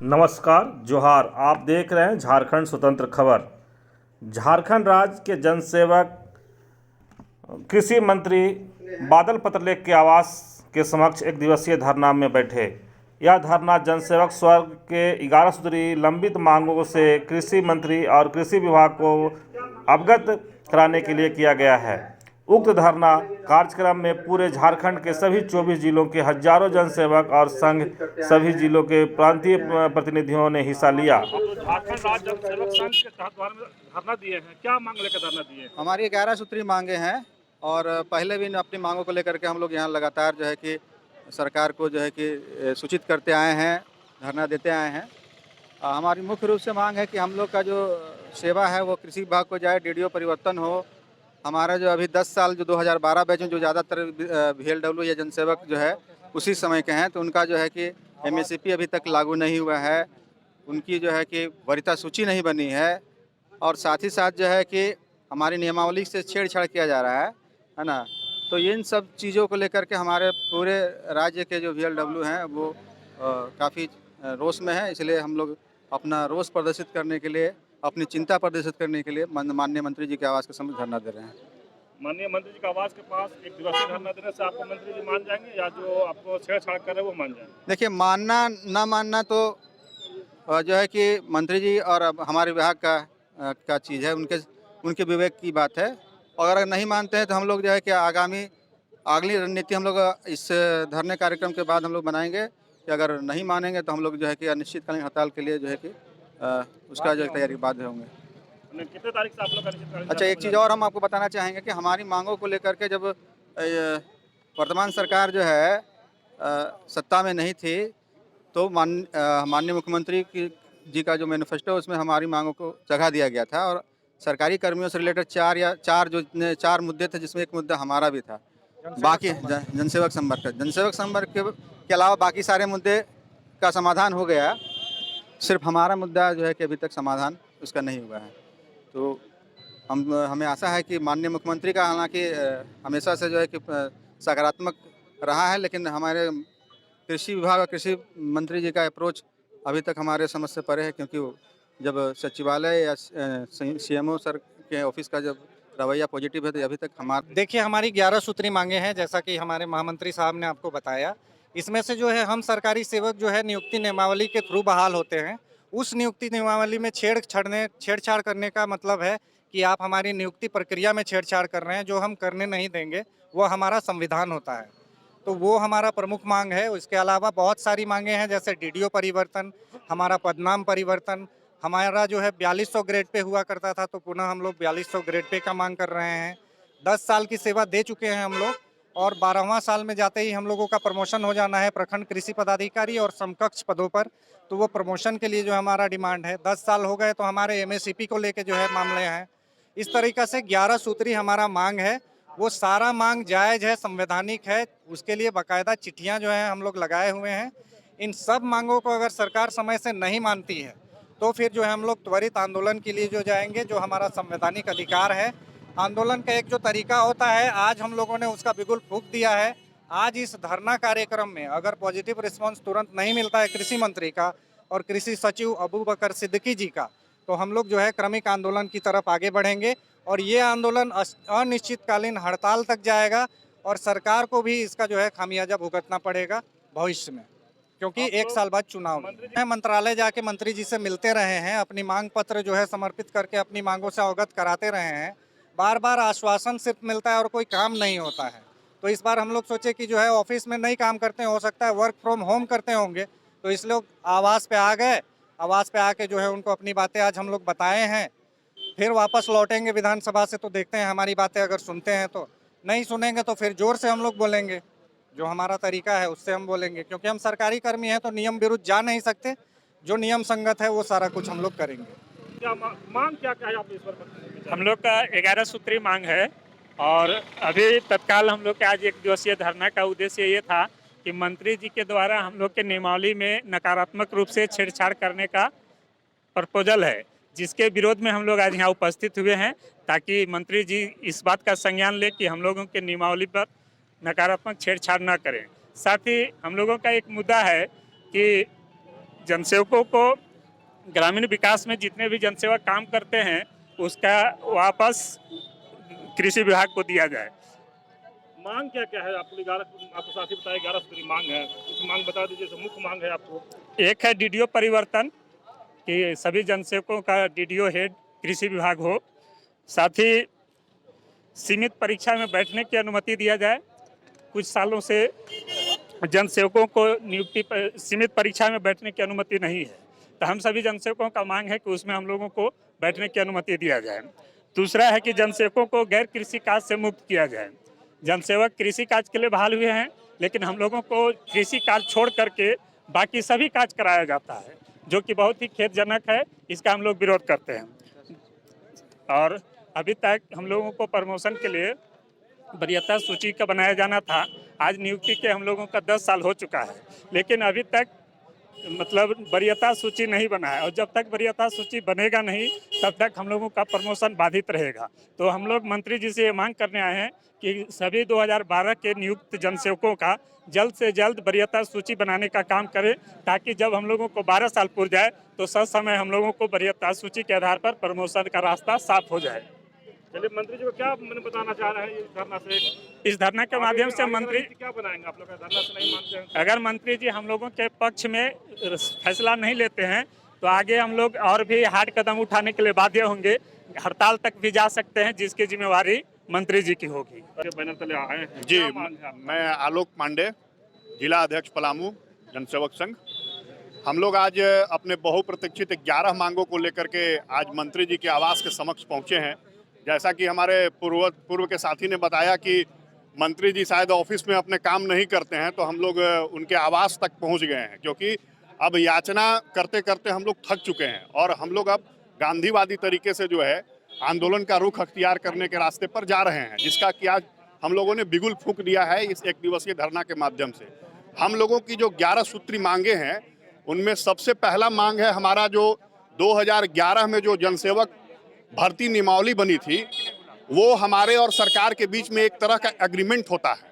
नमस्कार, जोहार। आप देख रहे हैं झारखंड स्वतंत्र खबर। झारखंड राज्य के जनसेवक कृषि मंत्री बादल पत्रलेख के आवास के समक्ष एक दिवसीय धरना में बैठे। यह धरना जनसेवक स्वर्ग के 11 सूत्री लंबित मांगों से कृषि मंत्री और कृषि विभाग को अवगत कराने के लिए किया गया है। उक्त धरना कार्यक्रम में पूरे झारखंड के सभी 24 जिलों के हजारों जनसेवक और संघ सभी जिलों के प्रांतीय प्रतिनिधियों ने हिस्सा लिया। झारखंड राज्य जनसेवक संघ के तहत धरना दिए हैं, क्या मांग लेकर धरना दिए हैं? हमारी 11 सूत्री मांगे हैं और पहले भी अपनी मांगों को लेकर के हम लोग यहाँ लगातार जो है कि सरकार को जो है कि सूचित करते आए हैं, धरना देते आए हैं। हमारी मुख्य रूप से मांग है कि हम लोग का जो सेवा है वो कृषि विभाग को जाए, डीडीओ परिवर्तन हो। हमारा जो अभी 10 साल जो 2012 बैच में जो ज़्यादातर VLW या जनसेवक जो है उसी समय के हैं, तो उनका जो है कि MSP अभी तक लागू नहीं हुआ है, उनकी जो है कि वरीयता सूची नहीं बनी है और साथ ही साथ जो है कि हमारी नियमावली से छेड़छाड़ किया जा रहा है ना। तो इन सब चीज़ों को लेकर के हमारे पूरे राज्य के जो VLW हैं वो काफ़ी रोष में है, इसलिए हम लोग अपना रोष प्रदर्शित करने के लिए, अपनी चिंता प्रदर्शित करने के लिए माननीय मंत्री जी के आवास के समक्ष धरना दे रहे हैं। माननीय मंत्री जी के आवास के पास एक दिवसीय धरना देने से आपको मंत्री जी मान जाएंगे या जो आपको छेड़छाड़ कर रहे हैं वो मान जाएंगे? देखिए, मानना ना मानना तो जो है कि मंत्री जी और अब हमारे विभाग का चीज़ है, उनके विवेक की बात है। और अगर नहीं मानते हैं तो हम लोग जो है कि अगली रणनीति हम लोग इस धरने कार्यक्रम के बाद हम लोग बनाएंगे कि अगर नहीं मानेंगे तो हम लोग जो है कि अनिश्चितकालीन हड़ताल के लिए जो है कि उसका जो तैयारी बाद होंगे। कितने तारीख से आप लोग अनिश्चितकालीन? अच्छा, एक चीज़ और हम आपको बताना चाहेंगे कि हमारी मांगों को लेकर के जब वर्तमान सरकार जो है सत्ता में नहीं थी तो माननीय मुख्यमंत्री जी का जो मैनिफेस्टो उसमें हमारी मांगों को जगह दिया गया था और सरकारी कर्मियों से रिलेटेड चार मुद्दे थे, जिसमें एक मुद्दा हमारा भी था। बाकी जनसेवक संवर्ग के अलावा बाकी सारे मुद्दे का समाधान हो गया, सिर्फ हमारा मुद्दा जो है कि अभी तक समाधान उसका नहीं हुआ है। तो हमें आशा है कि माननीय मुख्यमंत्री का हालांकि हमेशा से जो है कि सकारात्मक रहा है, लेकिन हमारे कृषि विभाग और कृषि मंत्री जी का अप्रोच अभी तक हमारे समझ से परे है, क्योंकि जब सचिवालय या CMO सर के ऑफिस का जब रवैया पॉजिटिव है तो अभी तक देखिए, हमारी 11 सूत्री मांगे हैं, जैसा कि हमारे महामंत्री साहब ने आपको बताया। इसमें से जो है हम सरकारी सेवक जो है नियुक्ति नियमावली के थ्रू बहाल होते हैं। उस नियुक्ति नियमावली में छेड़छाड़ करने का मतलब है कि आप हमारी नियुक्ति प्रक्रिया में छेड़छाड़ कर रहे हैं, जो हम करने नहीं देंगे। वो हमारा संविधान होता है, तो वो हमारा प्रमुख मांग है। इसके अलावा बहुत सारी मांगे हैं, जैसे DDO परिवर्तन, हमारा पदनाम परिवर्तन। हमारा जो है 4200 ग्रेड पे हुआ करता था, तो पुनः हम लोग 4200 ग्रेड पे का मांग कर रहे हैं। 10 साल की सेवा दे चुके हैं हम लोग और 12वां साल में जाते ही हम लोगों का प्रमोशन हो जाना है प्रखंड कृषि पदाधिकारी और समकक्ष पदों पर। तो वो प्रमोशन के लिए जो हमारा डिमांड है, 10 साल हो गए तो हमारे MSP को लेके जो है मामले हैं। इस तरीक़ा से 11 सूत्री हमारा मांग है। वो सारा मांग जायज़ है, संवैधानिक है, उसके लिए बाकायदा चिट्ठियाँ जो हैं हम लोग लगाए हुए हैं। इन सब मांगों को अगर सरकार समय से नहीं मानती है तो फिर जो है हम लोग त्वरित आंदोलन के लिए जो जाएंगे, जो हमारा संवैधानिक अधिकार है। आंदोलन का एक जो तरीका होता है, आज हम लोगों ने उसका बिगुल फूंक दिया है। आज इस धरना कार्यक्रम में अगर पॉजिटिव रिस्पांस तुरंत नहीं मिलता है कृषि मंत्री का और कृषि सचिव अबूबकर सिद्दीकी जी का, तो हम लोग जो है क्रमिक आंदोलन की तरफ आगे बढ़ेंगे और ये आंदोलन अनिश्चितकालीन हड़ताल तक जाएगा और सरकार को भी इसका जो है खामियाजा भुगतना पड़ेगा भविष्य में, क्योंकि एक साल बाद चुनाव है। मंत्रालय जाके मंत्री जी से मिलते रहे हैं, अपनी मांग पत्र जो है समर्पित करके अपनी मांगों से अवगत कराते रहे हैं। बार बार आश्वासन सिर्फ मिलता है और कोई काम नहीं होता है। तो इस बार हम लोग सोचे कि जो है ऑफिस में नहीं काम करते, हो सकता है वर्क फ्रॉम होम करते होंगे, तो इसलिए आवास पे आ गए। आवास पे आके जो है उनको अपनी बातें आज हम लोग बताए हैं। फिर वापस लौटेंगे विधानसभा से, तो देखते हैं हमारी बातें अगर सुनते हैं तो, नहीं सुनेंगे तो फिर जोर से हम लोग बोलेंगे, जो हमारा तरीका है उससे हम बोलेंगे, क्योंकि हम सरकारी कर्मी हैं तो नियम विरुद्ध जा नहीं सकते। जो नियम संगत है वो सारा कुछ हम लोग करेंगे। क्या मांग क्या है आप इस पर? हम लोग का 11 सूत्री मांग है और अभी तत्काल हम लोग का आज एक दिवसीय धरना का उद्देश्य ये था कि मंत्री जी के द्वारा हम लोग के नियमावली में नकारात्मक रूप से छेड़छाड़ करने का प्रपोजल है, जिसके विरोध में हम लोग आज यहाँ उपस्थित हुए हैं, ताकि मंत्री जी इस बात का संज्ञान ले कि हम लोगों के नियमावली पर नकारात्मक छेड़छाड़ न करें। साथ ही हम लोगों का एक मुद्दा है कि जनसेवकों को ग्रामीण विकास में जितने भी जनसेवक काम करते हैं उसका वापस कृषि विभाग को दिया जाए। मांग क्या क्या है आपको? आपको साथी बताया 11 सूत्री मांग है, कुछ मांग बता दीजिए। जो मुख्य मांग है आपको, एक है डीडीओ परिवर्तन, कि सभी जनसेवकों का डीडीओ हेड कृषि विभाग हो। साथ ही सीमित परीक्षा में बैठने की अनुमति दिया जाए। कुछ सालों से जनसेवकों को नियुक्ति पर सीमित परीक्षा में बैठने की अनुमति नहीं है, तो हम सभी जनसेवकों का मांग है कि उसमें हम लोगों को बैठने की अनुमति दिया जाए। दूसरा है कि जनसेवकों को गैर कृषि काज से मुक्त किया जाए। जनसेवक कृषि काज के लिए बहाल हुए हैं, लेकिन हम लोगों को कृषि काज छोड़ करके बाकी सभी काज कराया जाता है, जो कि बहुत ही खेदजनक है। इसका हम लोग विरोध करते हैं। और अभी तक हम लोगों को प्रमोशन के लिए वरीयता सूची का बनाया जाना था। आज नियुक्ति के हम लोगों का 10 साल हो चुका है, लेकिन अभी तक मतलब वरीयता सूची नहीं बना है, और जब तक वरीयता सूची बनेगा नहीं तब तक हम लोगों का प्रमोशन बाधित रहेगा। तो हम लोग मंत्री जी से ये मांग करने आए हैं कि सभी 2012 के नियुक्त जनसेवकों का जल्द से जल्द वरीयता सूची बनाने का काम करें, ताकि जब हम लोगों को 12 साल पूर जाए तो समय हम लोगों को वरीयता सूची के आधार पर प्रमोशन का रास्ता साफ हो जाए। चलिए, मंत्री जी को क्या मैंने बताना चाह रहे हैं इस धरना से? इस धरना के माध्यम से आगे मंत्री रणनीति क्या बनाएंगे आप लोग? धरना से नहीं मानते हैं? अगर मंत्री जी हम लोगों के पक्ष में फैसला नहीं लेते हैं तो आगे हम लोग और भी हार्ड कदम उठाने के लिए बाध्य होंगे। हड़ताल तक भी जा सकते हैं, जिसकी जिम्मेवारी मंत्री जी की होगी। बैनर तले आए हैं जी, क्या मांग है आपकी? मैं आलोक पांडे, जिला अध्यक्ष पलामू जनसेवक संघ। हम लोग आज अपने बहुप्रतीक्षित 11 मांगों को लेकर के आज मंत्री जी के आवास के समक्ष पहुंचे हैं। जैसा कि हमारे पूर्व के साथी ने बताया कि मंत्री जी शायद ऑफिस में अपने काम नहीं करते हैं, तो हम लोग उनके आवास तक पहुंच गए हैं, क्योंकि अब याचना करते करते हम लोग थक चुके हैं और हम लोग अब गांधीवादी तरीके से जो है आंदोलन का रुख अख्तियार करने के रास्ते पर जा रहे हैं, जिसका कि आज हम लोगों ने बिगुल फूंक दिया है इस 1 दिवसीय धरना के माध्यम से। हम लोगों की जो 11 सूत्री मांगे हैं, उनमें सबसे पहला मांग है हमारा जो 2011 में जो जनसेवक भर्ती नियमावली बनी थी, वो हमारे और सरकार के बीच में एक तरह का एग्रीमेंट होता है,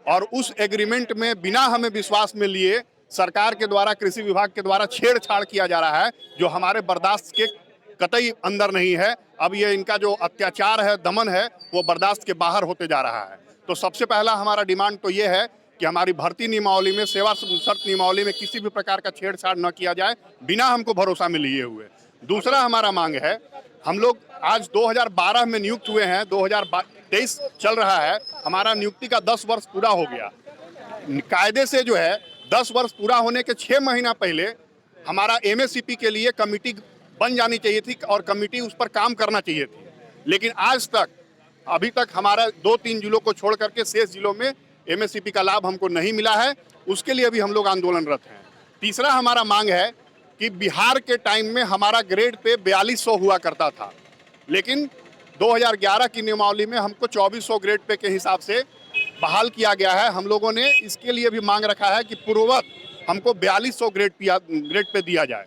और उस एग्रीमेंट में बिना हमें विश्वास में लिए सरकार के द्वारा, कृषि विभाग के द्वारा छेड़छाड़ किया जा रहा है, जो हमारे बर्दाश्त के कतई अंदर नहीं है। अब ये इनका जो अत्याचार है, दमन है, वो बर्दाश्त के बाहर होते जा रहा है। तो सबसे पहला हमारा डिमांड तो ये है कि हमारी भर्ती नियमावली में, सेवा शर्त नियमावली में किसी भी प्रकार का छेड़छाड़ न किया जाए, बिना हमको भरोसा में लिए हुए। दूसरा हमारा मांग है, हम लोग आज 2012 में नियुक्त हुए हैं, 2023 चल रहा है, हमारा नियुक्ति का 10 वर्ष पूरा हो गया। कायदे से जो है 10 वर्ष पूरा होने के 6 महीना पहले हमारा MSCP के लिए कमेटी बन जानी चाहिए थी और कमेटी उस पर काम करना चाहिए थी, लेकिन आज तक अभी तक हमारा 2-3 जिलों को छोड़ करके शेष जिलों में MSCP का लाभ हमको नहीं मिला है। उसके लिए भी हम लोग आंदोलनरत हैं। तीसरा हमारा मांग है कि बिहार के टाइम में हमारा ग्रेड पे 4200 हुआ करता था, लेकिन 2011 की नियमावली में हमको 2400 ग्रेड पे के हिसाब से बहाल किया गया है। हम लोगों ने इसके लिए भी मांग रखा है कि पूर्ववत हमको 4200 ग्रेड पे दिया जाए।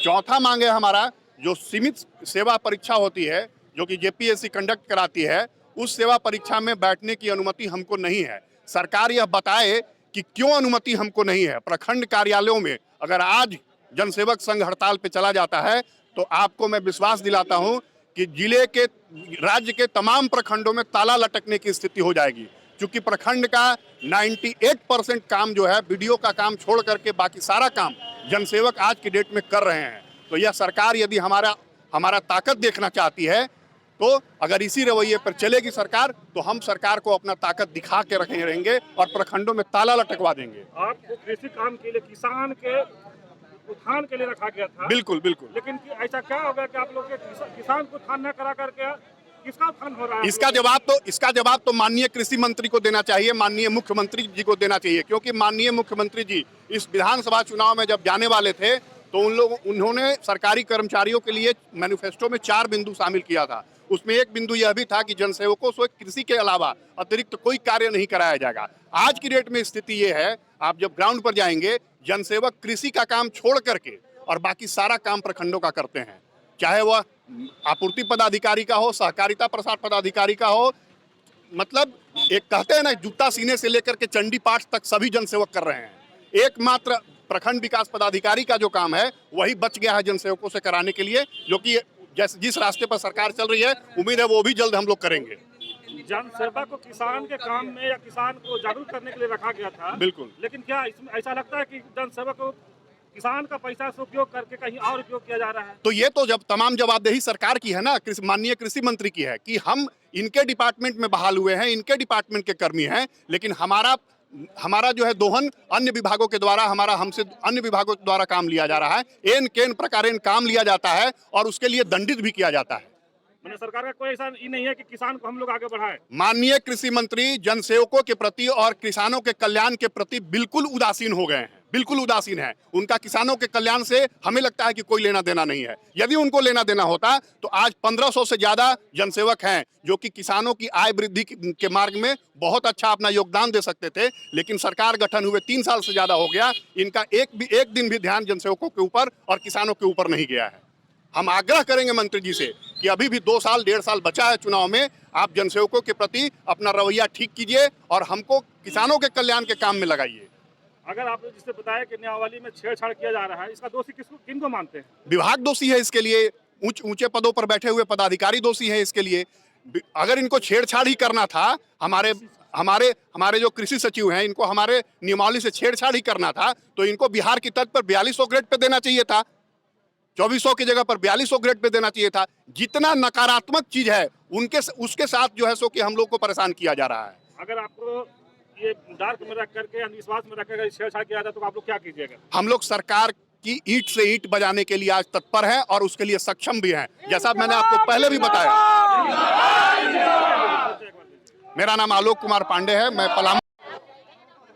चौथा मांग है हमारा, जो सीमित सेवा परीक्षा होती है, जो कि JPSC कंडक्ट कराती है, उस सेवा परीक्षा में बैठने की अनुमति हमको नहीं है। सरकार यह बताए कि क्यों अनुमति हमको नहीं है। प्रखंड कार्यालयों में अगर आज जनसेवक संघ हड़ताल पे चला जाता है, तो आपको मैं विश्वास दिलाता हूं कि जिले के, राज्य के तमाम प्रखंडों में ताला लटकने की स्थिति हो जाएगी, क्योंकि प्रखंड का 98% काम जो है BDO का काम छोड़ करके बाकी सारा काम जनसेवक आज की डेट में कर रहे हैं। तो यह सरकार यदि हमारा ताकत देखना चाहती है, तो अगर इसी रवैये पर चलेगी सरकार, तो हम सरकार को अपना ताकत दिखा के रहेंगे और प्रखंडों में ताला लटकवा देंगे। आपको कृषि काम के लिए, किसान के उत्थान के लिए रखा गया था। बिल्कुल बिल्कुल। लेकिन ऐसा क्या होगा कि आप लोग के किसान को उत्थान न करा करके किसका उत्थान हो रहा है? इसका जवाब तो माननीय कृषि मंत्री को देना चाहिए, माननीय मुख्यमंत्री जी को देना चाहिए, क्योंकि माननीय मुख्यमंत्री जी इस विधानसभा चुनाव में जब जाने वाले थे, तो उन्होंने सरकारी कर्मचारियों के लिए मैनिफेस्टो में 4 बिंदु शामिल किया था। उसमें एक बिंदु यह भी था कि जनसेवकों से कृषि के अलावा अतिरिक्त कोई कार्य नहीं कराया जाएगा। आज की डेट में स्थिति ये है, आप जब ग्राउंड पर जाएंगे, जनसेवक कृषि का काम छोड़ करके और बाकी सारा काम प्रखंडों का करते हैं, चाहे वह आपूर्ति पदाधिकारी का हो, सहकारिता प्रसार पदाधिकारी का हो। मतलब एक कहते हैं ना, जूता सीने से लेकर के चंडी पाठ तक सभी जनसेवक कर रहे हैं। एकमात्र प्रखंड विकास पदाधिकारी का जो काम है वही बच गया है जनसेवकों से कराने के लिए, जो कि जिस रास्ते पर सरकार चल रही है उम्मीद है वो भी जल्द हम लोग करेंगे। जन सेवा को किसान के काम में या किसान को जागरूक करने के लिए रखा गया था, बिल्कुल। लेकिन क्या इसमें ऐसा लगता है कि जन सेवा को किसान का पैसा से उपयोग करके कहीं और उपयोग किया जा रहा है? तो ये तो जब तमाम जवाबदेही सरकार की है ना, माननीय कृषि मंत्री की है कि हम इनके डिपार्टमेंट में बहाल हुए हैं, इनके डिपार्टमेंट के कर्मी हैं, लेकिन हमारा जो है दोहन अन्य विभागों के द्वारा, हमसे अन्य विभागों के द्वारा काम लिया जा रहा है। एन केन प्रकार काम लिया जाता है और उसके लिए दंडित भी किया जाता है। मैंने सरकार का कोई ऐसा ही नहीं है कि किसान को हम लोग आगे बढ़ाएं। माननीय कृषि मंत्री जनसेवकों के प्रति और किसानों के कल्याण के प्रति बिल्कुल उदासीन हो गए हैं, बिल्कुल उदासीन है। उनका किसानों के कल्याण से हमें लगता है कि कोई लेना देना नहीं है। यदि उनको लेना देना होता तो आज 1500 से ज्यादा जनसेवक हैं जो कि किसानों की आय वृद्धि के मार्ग में बहुत अच्छा अपना योगदान दे सकते थे, लेकिन सरकार गठन हुए 3 साल से ज्यादा हो गया, इनका एक दिन भी ध्यान जनसेवकों के ऊपर और किसानों के ऊपर नहीं गया है। हम आग्रह करेंगे मंत्री जी से कि अभी भी 2 साल 1.5 साल बचा है चुनाव में, आप जनसेवकों के प्रति अपना रवैया ठीक कीजिए और हमको किसानों के कल्याण के काम में लगाइए। अगर आपने जिससे बताया कि नियमावली में छेड़छाड़ किया जा रहा है, इसका दोषी किनको मानते हैं? विभाग दोषी है इसके लिए, ऊंचे पदों पर बैठे हुए पदाधिकारी दोषी है इसके लिए। अगर इनको छेड़छाड़ ही करना था, हमारे जो कृषि सचिव हैं, इनको हमारे नियमावली से छेड़छाड़ ही करना था, तो इनको बिहार की तर्ज पर 4200 ग्रेड पे देना चाहिए था, 2400 की जगह पर 4200 ग्रेड पे देना चाहिए था। जितना नकारात्मक चीज है उसके साथ जो है सो कि हम लोग को परेशान किया जा रहा है। अगर आपको ये डार्क में रख करके, अंधविश्वास में रख करके छेड़छाड़ किया जाता तो आप लोग क्या कीजिएगा? हम लोग सरकार की ईंट से ईंट बजाने के लिए आज तत्पर हैं और उसके लिए सक्षम भी हैं, जैसा मैंने आपको पहले भी बताया। मेरा नाम आलोक कुमार पांडे है, मैं पलामू।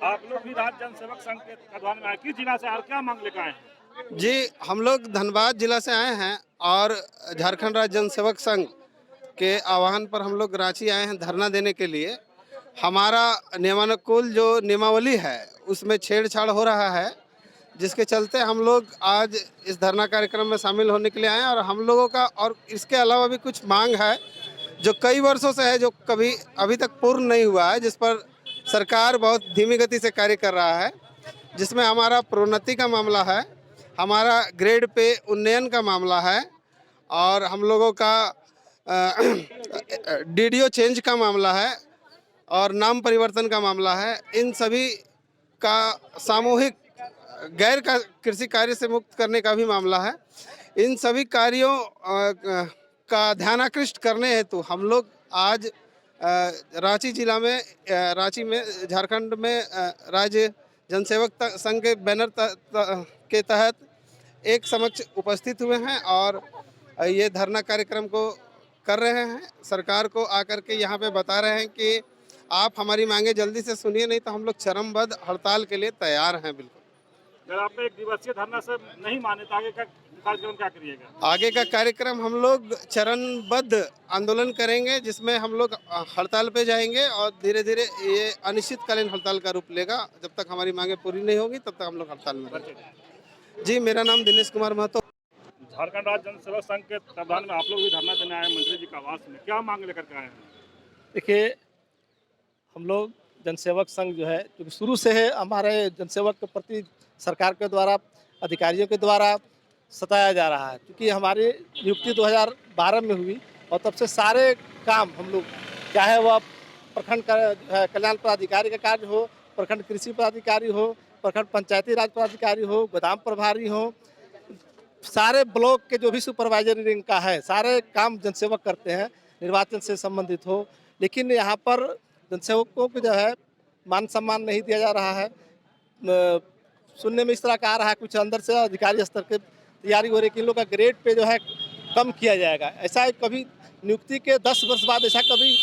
आप लोग भी राज्य जनसेवक संघ के कद्वान में आए, किस जिला से और क्या मांग लेकर आए हैं? जी, हम लोग धनबाद जिला से आए हैं और झारखंड राज्य जनसेवक संघ के आह्वान पर हम लोग रांची आए हैं धरना देने के लिए। हमारा नियमानुकूल जो नियमावली है उसमें छेड़छाड़ हो रहा है, जिसके चलते हम लोग आज इस धरना कार्यक्रम में शामिल होने के लिए आए हैं। और हम लोगों का और इसके अलावा भी कुछ मांग है जो कई वर्षों से है, जो कभी अभी तक पूर्ण नहीं हुआ है, जिस पर सरकार बहुत धीमी गति से कार्य कर रहा है। जिसमें हमारा प्रोन्नति का मामला है, हमारा ग्रेड पे उन्नयन का मामला है और हम लोगों का डीडीओ चेंज का मामला है और नाम परिवर्तन का मामला है। इन सभी का सामूहिक गैर कृषि कार्य से मुक्त करने का भी मामला है। इन सभी कार्यों का ध्यानाकृष्ट करने हेतु हम लोग आज रांची जिला में, रांची में झारखंड में राज्य जनसेवक संघ के बैनर के तहत एक समक्ष उपस्थित हुए हैं और ये धरना कार्यक्रम को कर रहे हैं। सरकार को आकर के यहाँ पे बता रहे हैं कि आप हमारी मांगे जल्दी से सुनिए, नहीं तो हम लोग चरमबद्ध हड़ताल के लिए तैयार हैं। बिल्कुल। अगर आपने 1 दिवसीय धरना से नहीं माने तो आगे का कार्यक्रम क्या करिएगा? आगे का कार्यक्रम हम लोग चरणबद्ध आंदोलन करेंगे, जिसमें हम लोग हड़ताल पे जाएंगे और धीरे धीरे ये अनिश्चितकालीन हड़ताल का रूप लेगा। जब तक हमारी मांगे पूरी नहीं होगी तब तक हम लोग हड़ताल में रहेंगे। जी, मेरा नाम दिनेश कुमार महतो। झारखंड राज्य जनसेवक संघ के तत्वाधान में आप लोग भी धरना देने आए मंत्री जी का आवास में, क्या मांग लेकर के आए हैं? देखिए, हम लोग जनसेवक संघ जो है, क्योंकि शुरू से है हमारे जनसेवक के प्रति सरकार के द्वारा, अधिकारियों के द्वारा सताया जा रहा है। क्योंकि हमारी नियुक्ति 2012 में हुई और तब से सारे काम हम लोग, चाहे वह प्रखंड कल्याण पदाधिकारी का कार्य हो, प्रखंड कृषि पदाधिकारी हो, प्रखंड पंचायती राज पदाधिकारी हो, गोदाम प्रभारी हो, सारे ब्लॉक के जो भी सुपरवाइजरी रिंग का है, सारे काम जनसेवक करते हैं, निर्वाचन से संबंधित हो। लेकिन यहाँ पर जनसेवकों को जो है मान सम्मान नहीं दिया जा रहा है। सुनने में इस तरह का आ रहा है, कुछ अंदर से अधिकारी स्तर के तैयारी हो रही है कि इन लोग का ग्रेड पे जो है कम किया जाएगा। ऐसा कभी नियुक्ति के 10 वर्ष बाद ऐसा कभी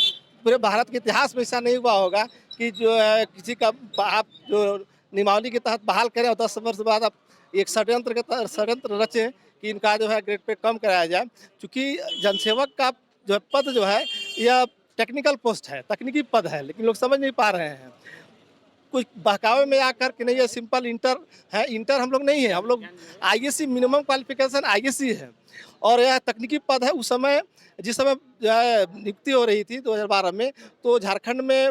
पूरे भारत के इतिहास में ऐसा नहीं हुआ होगा कि जो है किसी का आप जो नियमावली के तहत बहाल करें और 10 वर्ष बाद आप एक षड्यंत्र रचें कि इनका जो है ग्रेड पे कम कराया जाए। क्योंकि जनसेवक का जो पद जो है यह टेक्निकल पोस्ट है, तकनीकी पद है, लेकिन लोग समझ नहीं पा रहे हैं। कुछ बहकावे में आकर कि नहीं ये सिंपल इंटर है, इंटर हम लोग नहीं है, हम लोग आईएससी मिनिमम क्वालिफिकेशन आईएससी है और यह तकनीकी पद है। उस समय जिस समय जो है नियुक्ति हो रही थी 2012 में, तो झारखंड में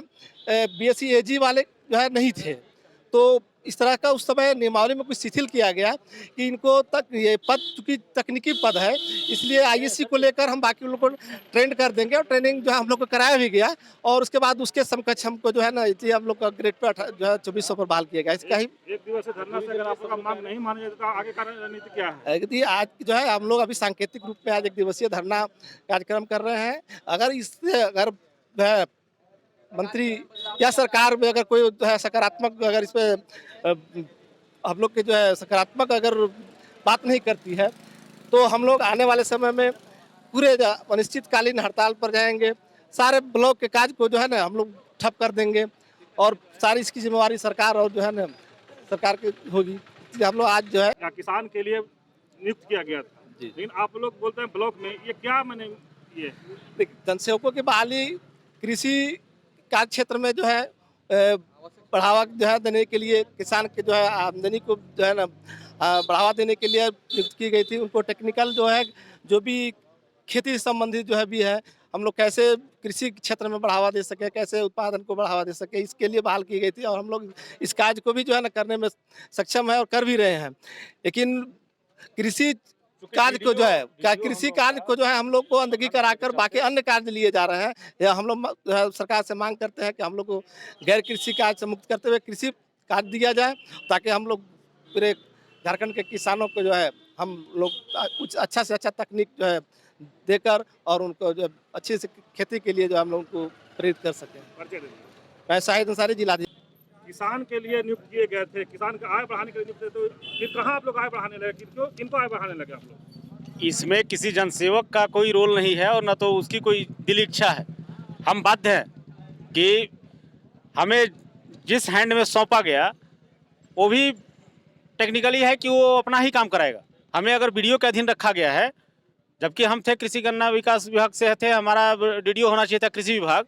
बीएससी एजी वाले जो है नहीं थे, तो इस तरह का उस समय नियमावली में कुछ शिथिल किया गया कि इनको तक ये पद, चूंकि तकनीकी पद है, इसलिए आईएससी को लेकर हम बाकी लोगों को ट्रेंड कर देंगे, और ट्रेनिंग जो है हम लोग को कराया भी गया, और उसके बाद उसके समकक्ष हमको जो है ना, इसलिए हम लोग का ग्रेड पे जो है 2400 पर बहाल किया गया। इसका ही एक दिवसीय धरना से अगर आप लोग का मांग नहीं मानी जाती तो आगे का रणनीति क्या है? यदि आज जो है हम लोग अभी सांकेतिक रूप में आज 1 दिवसीय धरना कार्यक्रम कर रहे हैं। अगर इससे अगर मंत्री या सरकार में अगर कोई जो है सकारात्मक, अगर इस पे हम लोग के जो है सकारात्मक अगर बात नहीं करती है, तो हम लोग आने वाले समय में पूरे अनिश्चितकालीन हड़ताल पर जाएंगे। सारे ब्लॉक के काज को जो है ना हम लोग ठप कर देंगे, और सारी इसकी जिम्मेवारी सरकार और जो है ना सरकार की होगी। इसलिए हम लोग आज जो है किसान के लिए नियुक्त किया गया था, लेकिन आप लोग बोलते हैं ब्लॉक में, ये क्या मैंने ये जनसेवकों की बहाली कृषि कार्य क्षेत्र में जो है बढ़ावा जो है देने के लिए, किसान के जो है आमदनी को जो है ना बढ़ावा देने के लिए नियुक्त की गई थी। उनको टेक्निकल जो है, जो भी खेती संबंधित जो है भी है, हम लोग कैसे कृषि क्षेत्र में बढ़ावा दे सके, कैसे उत्पादन को बढ़ावा दे सके, इसके लिए बहाल की गई थी, और हम लोग इस कार्य को भी जो है ना करने में सक्षम है और कर भी रहे हैं। लेकिन कृषि कार्य को जो है, कृषि कार्य को जो है हम लोग को अनदेखी कराकर बाकी अन्य कार्य लिए जा रहे हैं। या हम लोग सरकार से मांग करते हैं कि हम लोग को गैर कृषि कार्य से मुक्त करते हुए कृषि कार्य दिया जाए, ताकि हम लोग पूरे झारखंड के किसानों को जो है हम लोग कुछ अच्छा से अच्छा तकनीक जो है देकर, और उनको जो अच्छी से खेती के लिए जो हम लोग को प्रेरित कर सकें। मैं शाहिद अंसारी, जिलाधीश। किसान के लिए नियुक्त किए गए थे, किसान का आय बढ़ाने के लिए नियुक्त थे, तो फिर कहाँ आप लोग आय बढ़ाने लगे? किनको आय बढ़ाने लगे आप लोग? इसमें किसी जनसेवक का कोई रोल नहीं है, और न तो उसकी कोई दिल इच्छा है। हम बाध्य हैं कि हमें जिस हैंड में सौंपा गया वो भी टेक्निकली है कि वो अपना ही काम कराएगा। हमें अगर बीडीओ के अधीन रखा गया है, जबकि हम थे कृषि गन्ना विकास विभाग से थे, हमारा डीडीओ होना चाहिए था कृषि विभाग,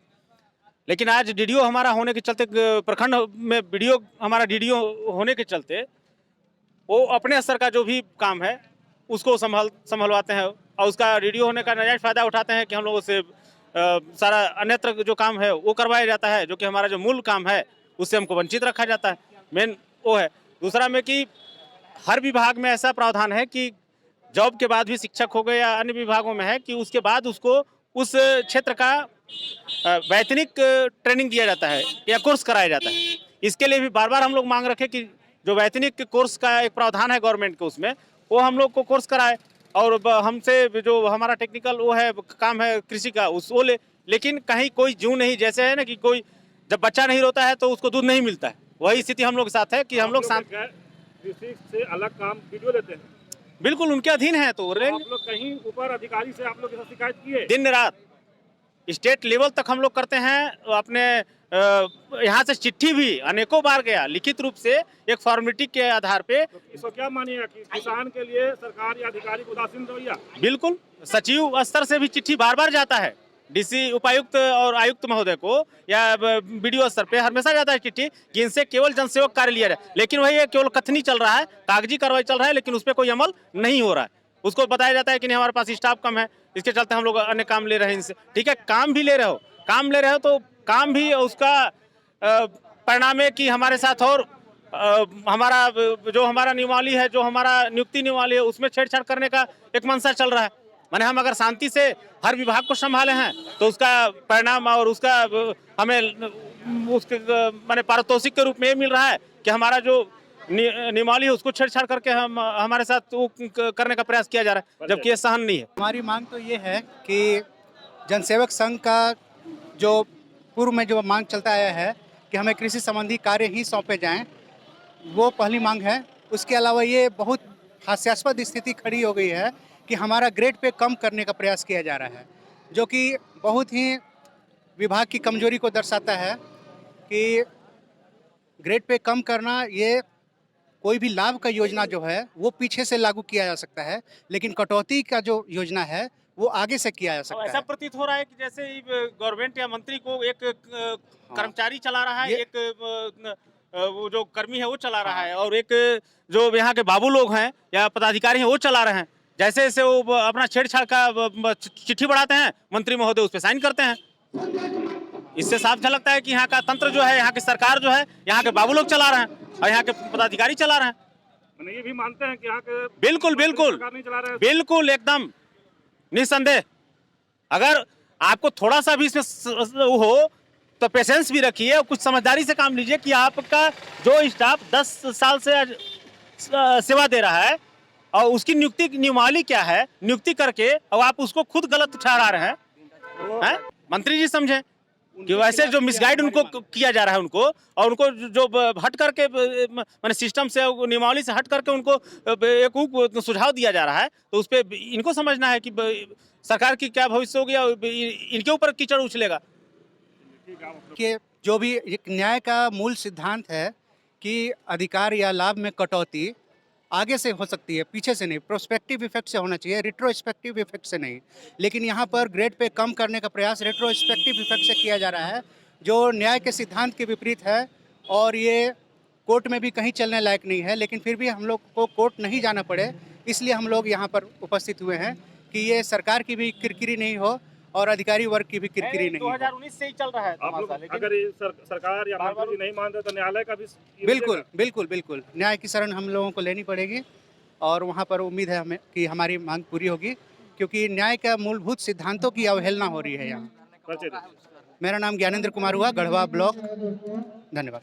लेकिन आज डीडीओ हमारा होने के चलते, प्रखंड में बीडीओ हमारा डीडीओ होने के चलते, वो अपने स्तर का जो भी काम है उसको संभलवाते हैं, और उसका डीडीओ होने का नाजायज फ़ायदा उठाते हैं कि हम लोगों से सारा अन्यत्र जो काम है वो करवाया जाता है, जो कि हमारा जो मूल काम है उससे हमको वंचित रखा जाता है। मेन वो है। दूसरा में कि हर विभाग में ऐसा प्रावधान है कि जॉब के बाद भी शिक्षक हो गए, या अन्य विभागों में है कि उसके बाद उसको उस क्षेत्र का वैतनिक ट्रेनिंग दिया जाता है या कोर्स कराया जाता है। इसके लिए भी बार बार हम लोग मांग रखे कि जो वैतनिक कोर्स का एक प्रावधान है गवर्नमेंट के, उसमें वो हम लोग को कोर्स कराए, और हमसे जो हमारा टेक्निकल वो है काम है कृषि का, उस वो लेकिन कहीं कोई जूं नहीं, जैसे है ना कि कोई जब बच्चा नहीं रोता है तो उसको दूध नहीं मिलता है, वही स्थिति हम लोग के साथ है कि हम लोग कृषि से अलग काम वीडियो लेते हैं, बिल्कुल उनके अधीन है। तो आप लोग कहीं ऊपर अधिकारी से आप लोग के साथ शिकायत किए? दिन रात स्टेट लेवल तक हम लोग करते हैं। अपने यहाँ से चिट्ठी भी अनेकों बार गया, लिखित रूप से एक फॉर्मेलिटी के आधार पे। तो इसको क्या मानिएगा कि किसान के लिए सरकार या अधिकारी को उदासीन रवैया? बिल्कुल, सचिव स्तर से भी चिट्ठी बार बार जाता है, डीसी, उपायुक्त और आयुक्त महोदय को, या बीडीओ स्तर पे हमेशा जाता है चिट्ठी कि इनसे केवल जनसेवक कार्य लिया जाए। लेकिन वही केवल कथनी चल रहा है, कागजी कार्रवाई चल रहा है, लेकिन उस पर कोई अमल नहीं हो रहा है। उसको बताया जाता है कि नहीं हमारे पास स्टाफ कम है, इसके चलते हम लोग अन्य काम ले रहे हैं इनसे। ठीक है, काम भी ले रहे हो तो काम भी उसका परिणाम है कि हमारे साथ और हमारा जो हमारा नियमावली है, जो हमारा नियुक्ति नियमावली है, उसमें छेड़छाड़ करने का एक मंशा चल रहा है। माने हम अगर शांति से हर विभाग को संभाले हैं तो उसका परिणाम और उसका हमें उसके माने पारितोषिक के रूप में ये मिल रहा है कि हमारा जो नियमावली है उसको छेड़छाड़ करके हम हमारे साथ वो करने का प्रयास किया जा रहा है, जबकि ये सहन नहीं है। हमारी मांग तो ये है कि जनसेवक संघ का जो पूर्व में जो मांग चलता आया है कि हमें कृषि संबंधी कार्य ही सौंपे जाएं, वो पहली मांग है। उसके अलावा ये बहुत हास्यास्पद स्थिति खड़ी हो गई है कि हमारा ग्रेड पे कम करने का प्रयास किया जा रहा है, जो कि बहुत ही विभाग की कमजोरी को दर्शाता है कि ग्रेड पे कम करना, ये कोई भी लाभ का योजना जो है वो पीछे से लागू किया जा सकता है, लेकिन कटौती का जो योजना है वो आगे से किया जा सकता ऐसा है। प्रतीत हो रहा है कि जैसे गवर्नमेंट या मंत्री को एक कर्मचारी चला रहा है, एक वो जो कर्मी है वो चला रहा है, और एक जो यहाँ के बाबू लोग हैं या पदाधिकारी हैं वो चला रहे हैं। जैसे जैसे वो अपना छेड़छाड़ का चिट्ठी बढ़ाते हैं, मंत्री महोदय उस पर साइन करते हैं। इससे साफ झलकता है कि यहाँ का तंत्र जो है, यहाँ की सरकार जो है, यहाँ के बाबू लोग चला रहे हैं और यहाँ के पदाधिकारी चला रहे हैं। ये भी मानते हैं कि यहाँ के बिल्कुल बिल्कुल सरकार नहीं चला रहा है। बिल्कुल एकदम निस्संदेह। अगर आपको थोड़ा सा भी इसमें वो हो तो पेशेंस भी रखिए और कुछ समझदारी से काम लीजिए कि आपका जो स्टाफ 10 साल से सेवा दे रहा है और उसकी नियमावली क्या है, नियुक्ति करके और आप उसको खुद गलत ठहरा रहे हैं। मंत्री जी समझे कि वैसे जो मिसगाइड उनको किया जा रहा है उनको, और उनको जो हट करके माने सिस्टम से नियमावली से हट करके उनको एक सुझाव दिया जा रहा है, तो उस पर इनको समझना है कि सरकार की क्या भविष्य होगी और इनके ऊपर कीचड़ उछलेगा। कि जो भी एक न्याय का मूल सिद्धांत है कि अधिकार या लाभ में कटौती आगे से हो सकती है, पीछे से नहीं, प्रोस्पेक्टिव इफेक्ट से होना चाहिए, रिट्रोस्पेक्टिव इफेक्ट से नहीं। लेकिन यहाँ पर ग्रेड पे कम करने का प्रयास रिट्रोस्पेक्टिव इफेक्ट से किया जा रहा है, जो न्याय के सिद्धांत के विपरीत है और ये कोर्ट में भी कहीं चलने लायक नहीं है। लेकिन फिर भी हम लोग को कोर्ट नहीं जाना पड़े, इसलिए हम लोग यहाँ पर उपस्थित हुए हैं कि ये सरकार की भी किरकिरी नहीं हो और अधिकारी वर्ग की भी किरकिरी नहीं हो। 2019 से ही चल रहा है आप लोग अगर ये सरकार या मंत्री नहीं मानते तो न्यायालय का भी बिल्कुल बिल्कुल बिल्कुल न्याय की शरण हम लोगों को लेनी पड़ेगी और वहाँ पर उम्मीद है हमें कि हमारी मांग पूरी होगी, क्योंकि न्याय का मूलभूत सिद्धांतों की अवहेलना हो रही है यहाँ। मेरा नाम ज्ञानेंद्र कुमार हुआ, गढ़वा ब्लॉक। धन्यवाद।